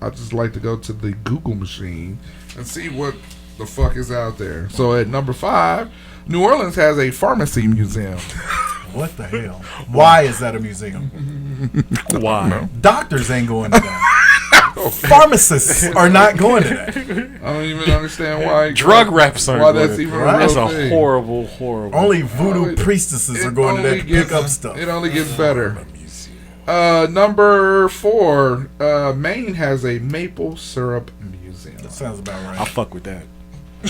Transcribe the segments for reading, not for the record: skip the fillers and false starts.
I just like to go to the Google machine and see what the fuck is out there. So at number 5, New Orleans has a pharmacy museum. What the hell? Why is that a museum? Why? Doctors ain't going to that. Pharmacists are not going to that. I don't even understand why. Drug reps aren't why going that's to- even Right? a That's real a thing. horrible. Only voodoo priestesses are going to that to pick up stuff. It only gets better. Number 4, Maine has a maple syrup museum. That sounds about I right. fuck with that. What?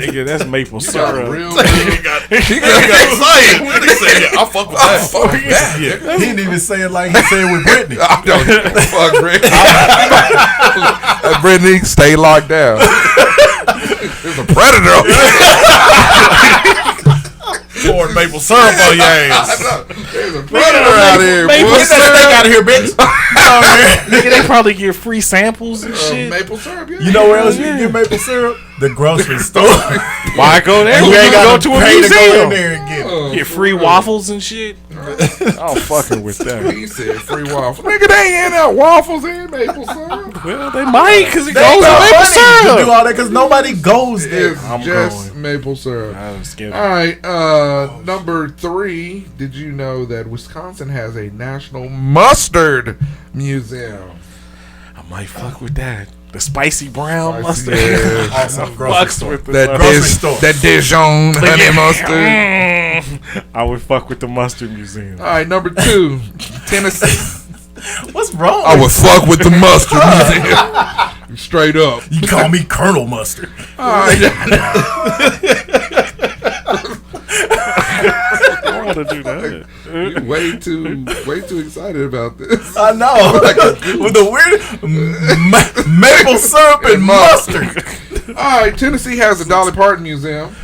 Nigga, that's maple Got syrup. real, He got excited. What did he say? I fuck with that. fuck that. He didn't even say it like he said with Britney. I don't give a fuck, Rick. Brittany, stay locked down. There's a predator up there. Pouring maple syrup on your ass. There's a predator out here, maple boy. Get that thing out of here, bitch. Nigga, they probably get free samples and shit. Maple syrup, yeah. You know where else you can get maple syrup? The grocery store. Why go there? And We you ain't ain't got go to to a pay to go in museum. there and get it. Get free waffles and shit. I'm fucking with that. He said free waffles. Nigga, they ain't handing out waffles and maple syrup. Well, they might because it They goes got on maple money to do syrup. all that because nobody goes there. It's I'm just going. maple syrup. I'm scared. All right, number 3. Did you know that Wisconsin has a national mustard museum? I might fuck with that. The spicy brown Spicy, mustard. yeah. Awesome grocery Fucks store. with the That grocery mustard. store. that Dijon honey mustard. I would fuck with the mustard museum. All right, number 2, Tennessee. What's wrong? I would fuck with the mustard museum. Straight up. You call me Colonel Mustard. All right. I want to do that. You're way too excited about this. I know. With the weird maple syrup and mustard. All right, Tennessee has a Dolly Parton museum.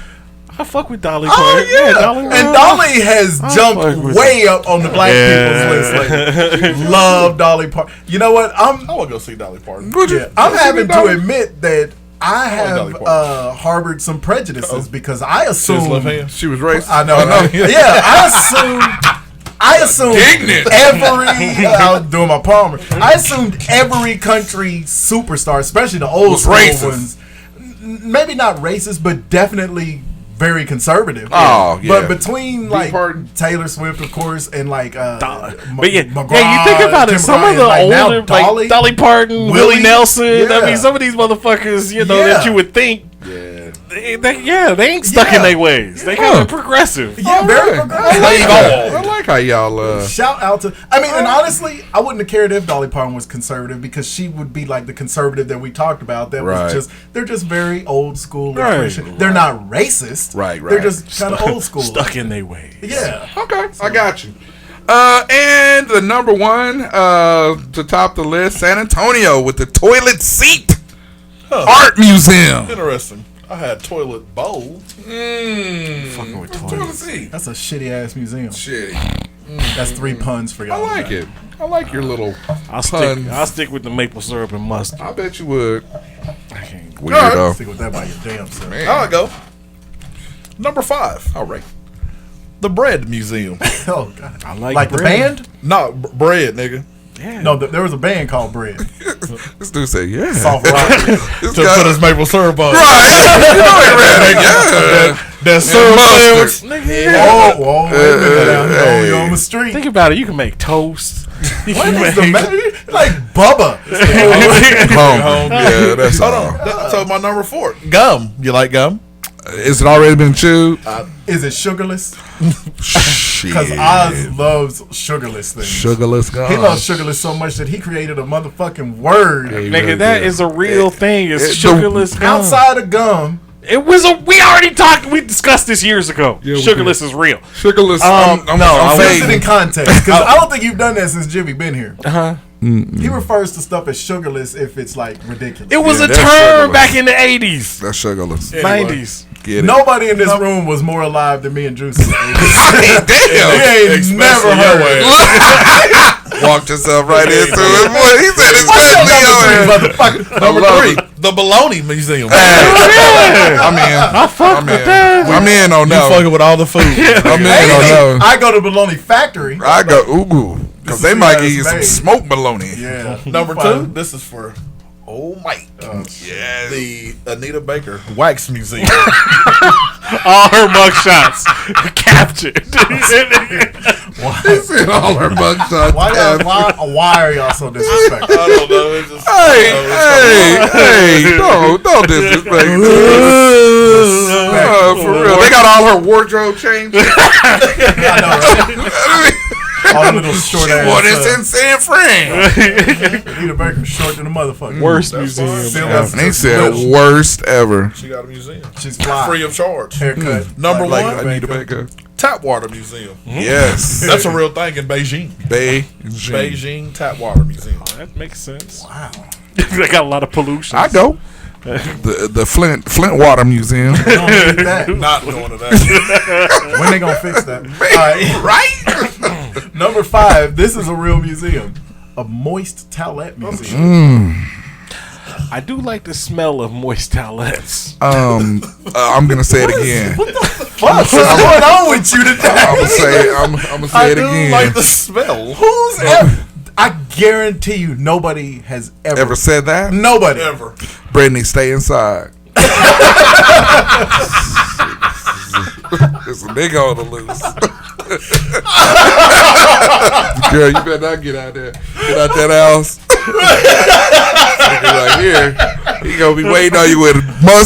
I fuck with Dolly Oh, Parton. yeah. Dolly And Dolly has fuck jumped with way up on the black people's list lately. Love Dolly Parton. You know what? I want to go see Dolly Parton. I'm having to admit that I Dolly have Parton. harbored some prejudices because I assumed left hand. She was racist. I know. Yeah, I assumed Indignant. I was doing my Palmer. I assumed every country superstar, especially the old Was school racist. ones, maybe not racist, but definitely very conservative. Oh, yeah. But between like Parton. Taylor Swift, of course, and like But yeah, McGraw, yeah, you think about it. Tim Some Bryant, of the like now older, like Dolly Parton, Willie Nelson. Yeah. I mean, some of these motherfuckers, you know, Yeah. that you would think, they ain't stuck in their ways. They kind of progressive. Yeah, very All right. progressive. I like how y'all. Shout out to, I mean, and honestly, I wouldn't have cared if Dolly Parton was conservative because she would be like the conservative that we talked about. That Right. was just, they're just very old school. and Right. Christian. They're not racist. Right, They're right. just kind of old school. Stuck in their ways. Yeah. Okay, I got you. And the number 1 to top the list, San Antonio with the toilet seat art museum. Interesting. I had toilet bowl. Fucking with Toilet toilets. seat. That's a shitty ass museum. Shit. That's 3 puns for I y'all. like it. I like your little I'll puns. stick with the maple syrup and mustard. I bet you would. I can't. Weirdo. Stick with that by your damn self. Man. I'll go. Number 5. All right. The Bread Museum. Oh god. I like Like the bread. band? No, bread, nigga. Yeah. No, there was a band called Bread. This dude said, yeah. Soft rock. This To guy- put his maple syrup on. Right. You know he read it. Yeah. That syrup mustard. sandwich. Nigga, yeah. Whoa, wait a minute. I'm hey. on the street. Think about it. You can make toast. You What can is the make- matter? Like Bubba. Home. Yeah, that's Hold all. on. So my number 4. Gum. You like gum? Is it already been chewed? Is it sugarless? Shit. Because Oz loves sugarless things. Sugarless gum. He loves sugarless so much that he created a motherfucking word He Nigga, really that did. is a real thing. It's the- sugarless gum. outside of gum. It was we discussed this years ago. Yeah, we Sugarless is real. Sugarless. No, I'm I Put it fading. in context. Because I don't think you've done that since Jimmy been here. Uh-huh. He refers to stuff as sugarless if it's like ridiculous. It was Yeah, a that's term sugarless. back in the 80s, That's sugarless. 90s. Get it. Nobody in this room was more alive than me and Juicy. Damn. He ain't never heard it. Walked yourself right into it. Boy, he said especially Motherfucker. Number love 3. The Bologna Museum. I'm in. I fuck with that. I'm in on You that one. fucking with all the food. I'm in on that one. I go to Bologna Factory. I go, ooh. Because they might give you some smoke baloney. Yeah. Number 2, this is for old Mike. Yes. The Anita Baker Wax Museum. All her mugshots captured. He said all her mugshots. Why are y'all so disrespectful? I don't know. It's just, Hey, don't disrespect. For real. They got all her wardrobe changed. I know, right? All the little short ass. What is in San Fran? Anita Baker short than a motherfucker. Worst That's museum. fine. And he said worst ever. She got a museum. She's fly. Free of charge. Haircut. Number Like one, Anita Baker. Tap Water Museum. Yes. That's a real thing in Beijing. Beijing Tap Water Museum. That makes sense. Wow. They got a lot of pollution. I go. The Flint Water Museum. We don't need that. Not going to that. When they gonna fix that? All right. Right? Number 5. This is a real museum. A moist towelette museum. I do like the smell of moist towelettes. I'm gonna say it again. What's going on with you today? I'm gonna say it again. Like the smell. Who's ever? I guarantee you, nobody has Ever said that? Nobody Ever. Brittany, stay inside. There's a nigga on the loose. Girl, you better not get out there. Get out that house. Nigga right here. He gonna be waiting on you with a must.